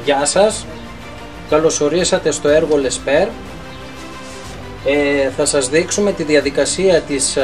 Γεια σας, καλωσορίσατε στο έργο Λεσπέρ. Θα σας δείξουμε τη διαδικασία της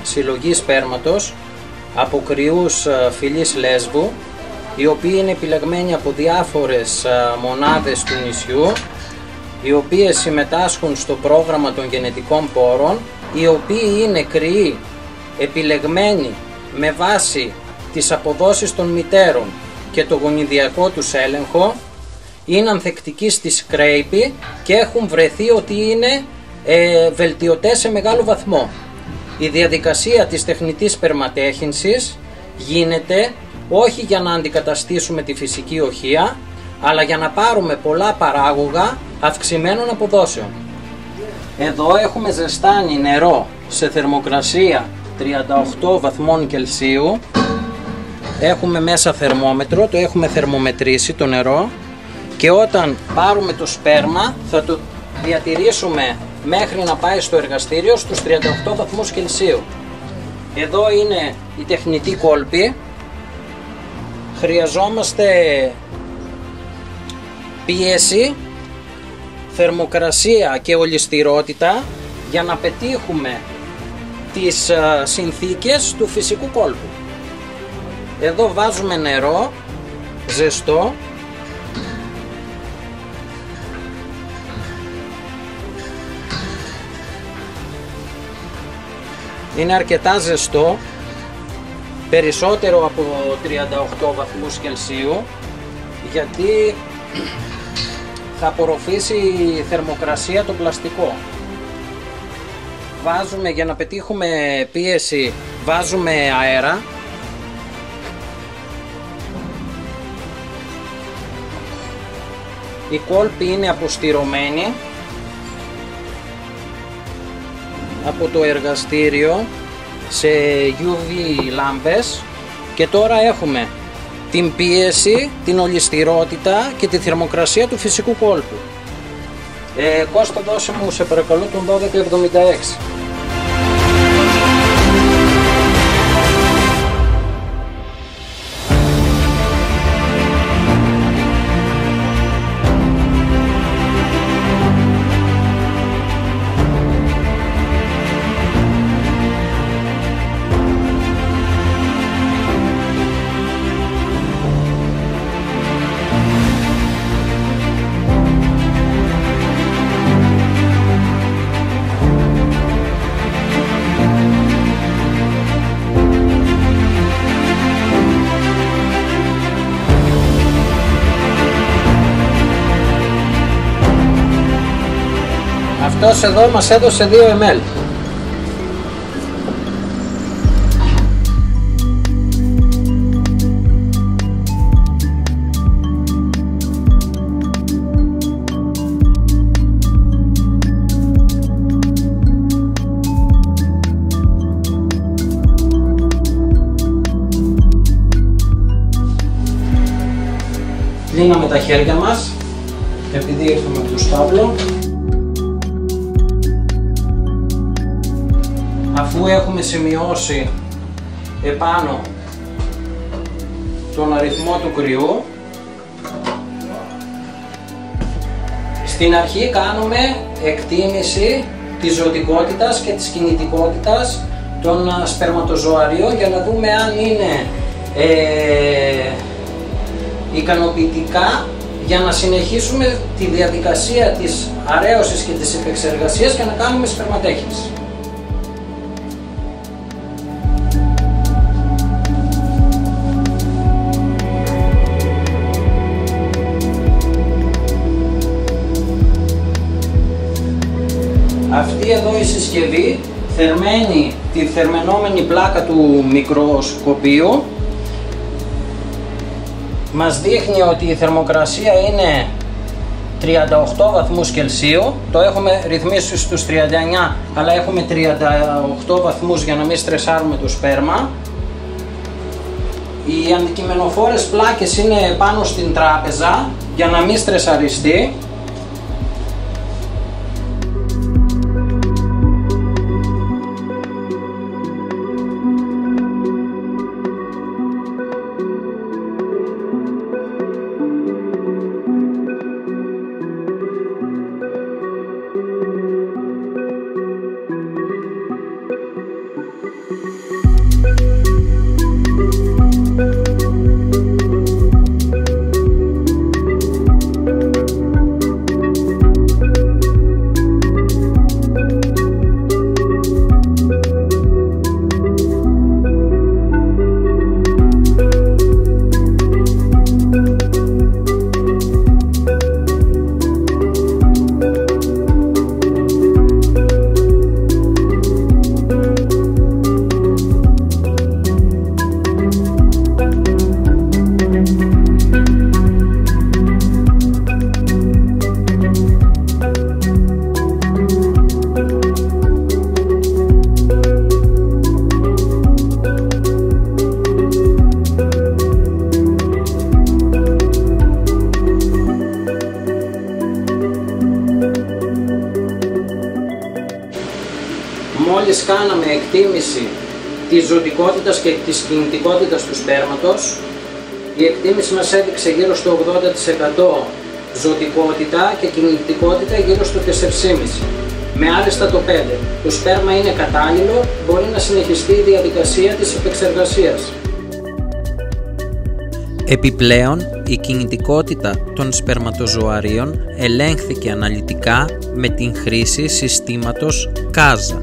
συλλογής σπέρματος από κρυούς φυλής Λέσβου, οι οποίοι είναι επιλεγμένοι από διάφορες μονάδες του νησιού, οι οποίες συμμετάσχουν στο πρόγραμμα των γενετικών πόρων, οι οποίοι είναι κρυοί επιλεγμένοι με βάση τις αποδόσεις των μητέρων και το γονιδιακό τους έλεγχο, είναι ανθεκτικοί στη σκρέιπη και έχουν βρεθεί ότι είναι βελτιωτές σε μεγάλο βαθμό. Η διαδικασία της τεχνητής σπερματέχυνσης γίνεται όχι για να αντικαταστήσουμε τη φυσική οχεία, αλλά για να πάρουμε πολλά παράγωγα αυξημένων αποδόσεων. Εδώ έχουμε ζεστάνει νερό σε θερμοκρασία 38 βαθμών Κελσίου. Έχουμε μέσα θερμόμετρο, το έχουμε θερμομετρήσει το νερό, και όταν πάρουμε το σπέρμα θα το διατηρήσουμε μέχρι να πάει στο εργαστήριο στους 38 βαθμούς Κελσίου. Εδώ είναι η τεχνητή κόλπη. Χρειαζόμαστε πίεση, θερμοκρασία και ολισθηρότητα για να πετύχουμε τις συνθήκες του φυσικού κόλπου. Εδώ βάζουμε νερό ζεστό, είναι αρκετά ζεστό, περισσότερο από 38 βαθμούς Κελσίου, γιατί θα απορροφήσει η θερμοκρασία το πλαστικό. Βάζουμε, για να πετύχουμε πίεση, βάζουμε αέρα. Η κόλπη είναι αποστηρωμένη από το εργαστήριο σε UV λάμπες, και τώρα έχουμε την πίεση, την ολισθηρότητα και τη θερμοκρασία του φυσικού κόλπου. Κώστα, δώσε μου σε παρακαλώ τον 1276. Αυτός εδώ μας έδωσε 2 ml. Κλείναμε τα χέρια μας, επειδή ήρθαμε από το στάβλο. Αφού έχουμε σημειώσει επάνω τον αριθμό του κρυού, στην αρχή κάνουμε εκτίμηση της ζωτικότητας και της κινητικότητας των σπερματοζωαρίων για να δούμε αν είναι ικανοποιητικά για να συνεχίσουμε τη διαδικασία της αρέωσης και της επεξεργασίας και να κάνουμε σπερματέχυνση. Αυτή εδώ η συσκευή θερμαίνει τη θερμαινόμενη πλάκα του μικροσκοπίου. Μας δείχνει ότι η θερμοκρασία είναι 38 βαθμούς Κελσίου. Το έχουμε ρυθμίσει στους 39, αλλά έχουμε 38 βαθμούς για να μην στρεσάρουμε το σπέρμα. Οι αντικειμενοφόρες πλάκες είναι πάνω στην τράπεζα για να μην στρεσαριστεί. μόλις κάναμε εκτίμηση της ζωτικότητας και της κινητικότητας του σπέρματος, η εκτίμηση μας έδειξε γύρω στο 80% ζωτικότητα και κινητικότητα γύρω στο 4,5. Με άριστα το 5. Το σπέρμα είναι κατάλληλο, μπορεί να συνεχιστεί η διαδικασία της επεξεργασίας. Επιπλέον, η κινητικότητα των σπερματοζωαρίων ελέγχθηκε αναλυτικά με την χρήση συστήματος CASA.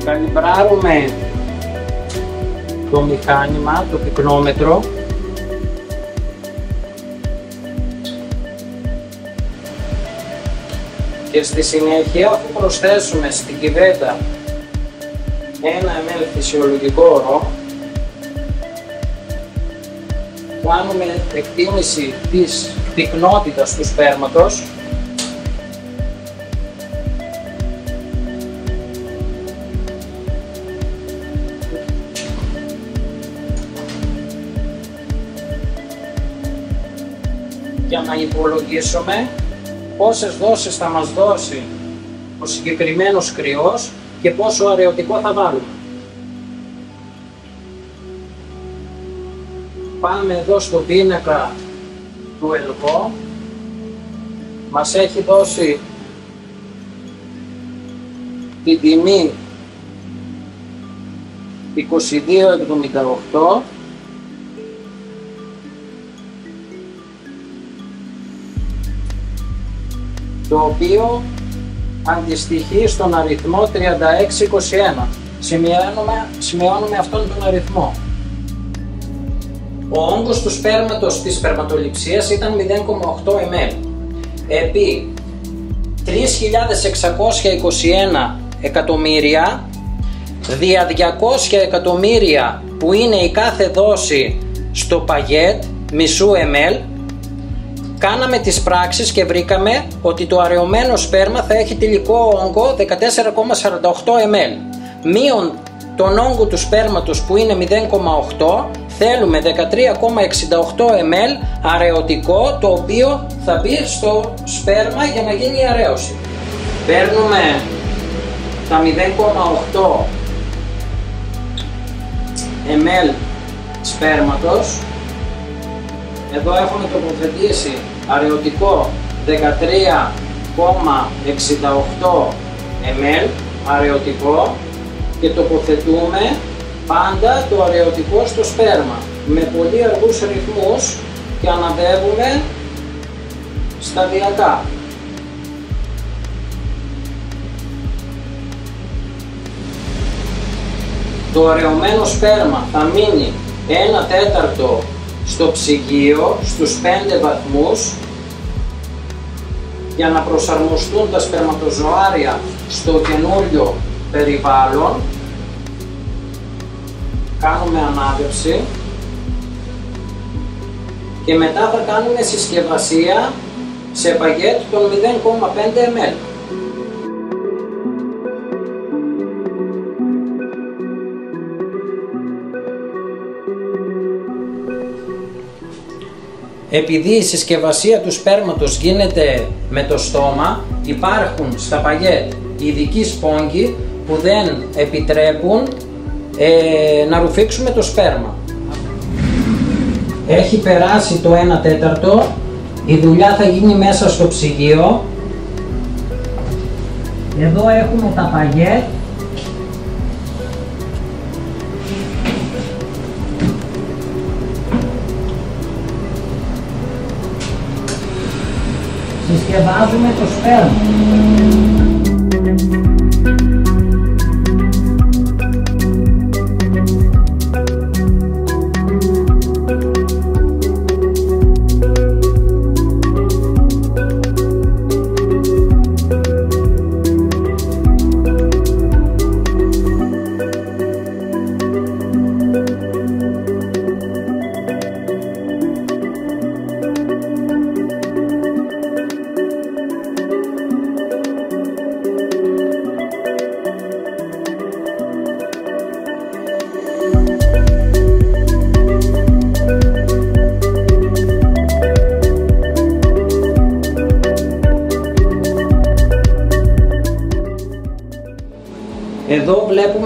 Καλυμπράρουμε το μηχάνημα, το πυκνόμετρο, και στη συνέχεια, αφού προσθέσουμε στην κυβέτα 1 ml φυσιολογικό ορό, κάνουμε εκτίμηση της πυκνότητας του σπέρματος. Για να υπολογίσουμε πόσες δόσεις θα μας δώσει ο συγκεκριμένος κρυός και πόσο αραιωτικό θα βάλουμε. Πάμε εδώ στο πίνακα του ΕΛΚΟ. Μας έχει δώσει την τιμή 22,78, το οποίο αντιστοιχεί στον αριθμό 3621. Σημειώνουμε αυτόν τον αριθμό. Ο όγκος του σπέρματος της σπερματοληψίας ήταν 0,8 ml. Επί 3.621 εκατομμύρια δια 200 εκατομμύρια που είναι η κάθε δόση στο παγέτ μισού ml, κάναμε τις πράξεις και βρήκαμε ότι το αραιωμένο σπέρμα θα έχει τελικό όγκο 14,48 ml. Μείον τον όγκο του σπέρματος που είναι 0,8, θέλουμε 13,68 ml αραιωτικό, το οποίο θα μπει στο σπέρμα για να γίνει η αραίωση. Παίρνουμε τα 0,8 ml σπέρματος. Εδώ έχουμε τοποθετήσει αραιωτικό 13,68 ml αραιωτικό και τοποθετούμε πάντα το αραιωτικό στο σπέρμα με πολύ αργούς ρυθμούς και αναβεύουμε σταδιακά. Το αραιωμένο σπέρμα θα μείνει 1/4 στο ψυγείο στους 5 βαθμούς για να προσαρμοστούν τα σπερματοζωάρια στο καινούριο περιβάλλον. Κάνουμε ανάβευση και μετά θα κάνουμε συσκευασία σε παγέτ των 0,5 ml. Επειδή η συσκευασία του σπέρματος γίνεται με το στόμα, υπάρχουν στα παγέτ ειδικοί σπόγγοι που δεν επιτρέπουν να ρουφήξουμε το σπέρμα. Έχει περάσει το 1/4, η δουλειά θα γίνει μέσα στο ψυγείο. Εδώ έχουμε τα παγέτ. Συσκευάζουμε το σπέρμα.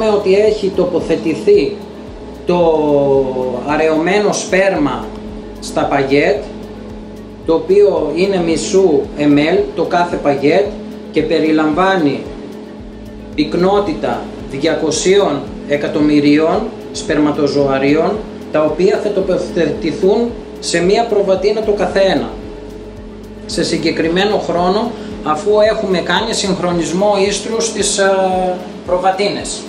βλέπουμε ότι έχει τοποθετηθεί το αραιωμένο σπέρμα στα παγέτ, το οποίο είναι μισού ml το κάθε παγέτ και περιλαμβάνει πυκνότητα 200 εκατομμυρίων σπερματοζωαρίων, τα οποία θα τοποθετηθούν σε μία προβατίνα το καθένα σε συγκεκριμένο χρόνο, αφού έχουμε κάνει συγχρονισμό ίστρου στις προβατίνες.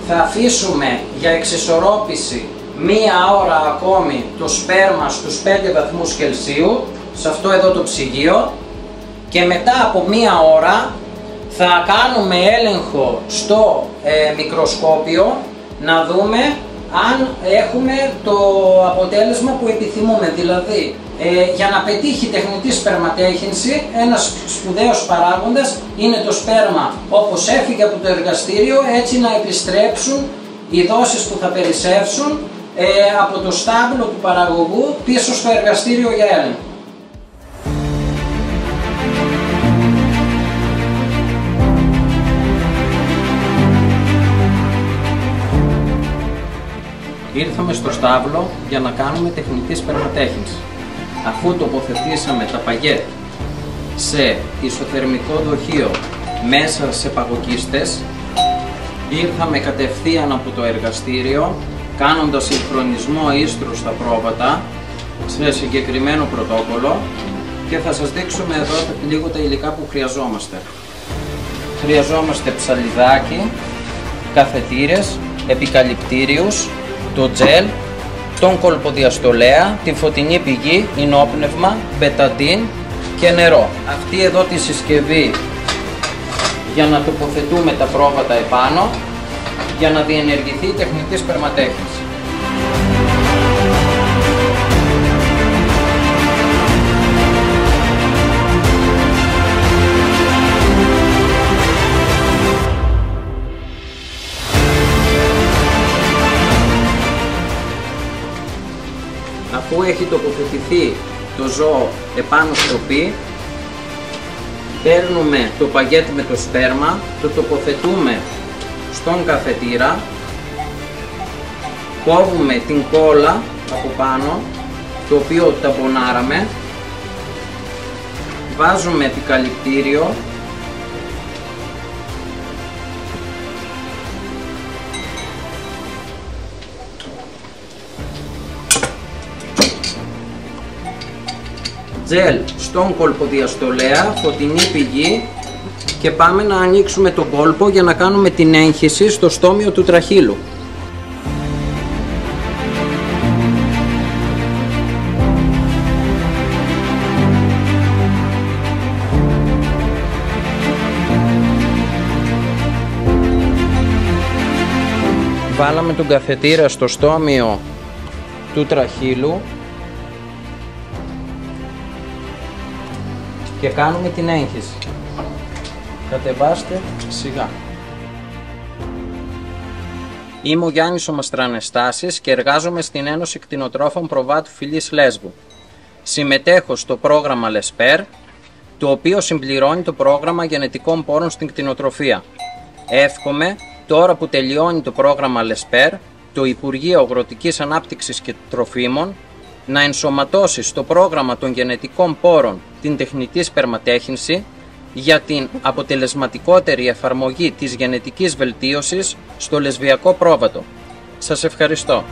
Θα αφήσουμε για εξισορρόπηση μία ώρα ακόμη το σπέρμα στους 5 βαθμούς Κελσίου, σε αυτό εδώ το ψυγείο, και μετά από μία ώρα θα κάνουμε έλεγχο στο μικροσκόπιο να δούμε αν έχουμε το αποτέλεσμα που επιθυμούμε. Δηλαδή, για να πετύχει τεχνητή σπερματέχυνση, ένας σπουδαίος παράγοντας είναι το σπέρμα όπως έφυγε από το εργαστήριο, έτσι να επιστρέψουν οι δόσεις που θα περισσεύσουν από το στάμπλο του παραγωγού πίσω στο εργαστήριο για έλεγχο. Ήρθαμε στο στάβλο για να κάνουμε τεχνητή σπερματέχυνση. Αφού τοποθετήσαμε τα παγέτ σε ισοθερμικό δοχείο μέσα σε παγοκίστες, ήρθαμε κατευθείαν από το εργαστήριο, κάνοντας συγχρονισμό ίστρου στα πρόβατα σε συγκεκριμένο πρωτόκολλο, και θα σας δείξουμε εδώ λίγο τα υλικά που χρειαζόμαστε. Χρειαζόμαστε ψαλιδάκι, καθετήρες, επικαλυπτήριους, το τζέλ, τον κολποδιαστολέα, την φωτεινή πηγή, ινόπνευμα, μπεταντίν και νερό. Αυτή εδώ τη συσκευή για να τοποθετούμε τα πρόβατα επάνω για να διενεργηθεί η τεχνητή σπερματέχυνση. Αφού έχει τοποθετηθεί το ζώο επάνω στο πι, παίρνουμε το παγέτ με το σπέρμα, το τοποθετούμε στον καθετήρα, κόβουμε την κόλλα από πάνω, το οποίο ταμπονάραμε, βάζουμε επικαλυπτήριο, τζέλ στον κολποδιαστολέα, φωτεινή πηγή, και πάμε να ανοίξουμε τον κόλπο για να κάνουμε την έγχυση στο στόμιο του τραχύλου. Βάλαμε τον καθετήρα στο στόμιο του τραχύλου και κάνουμε την έγχυση. Κατεβάστε σιγά. Είμαι ο Γιάννης ο Μαστρανεστάσης και εργάζομαι στην Ένωση Κτηνοτρόφων Προβάτου Φυλής Λέσβου. Συμμετέχω στο πρόγραμμα LESPER, το οποίο συμπληρώνει το πρόγραμμα γενετικών πόρων στην κτηνοτροφία. Εύχομαι τώρα που τελειώνει το πρόγραμμα LESPER, το Υπουργείο Αγροτικής Ανάπτυξης και Τροφίμων να ενσωματώσει στο πρόγραμμα των γενετικών πόρων την τεχνητή σπερματέχυνση για την αποτελεσματικότερη εφαρμογή της γενετικής βελτίωσης στο λεσβιακό πρόβατο. Σας ευχαριστώ.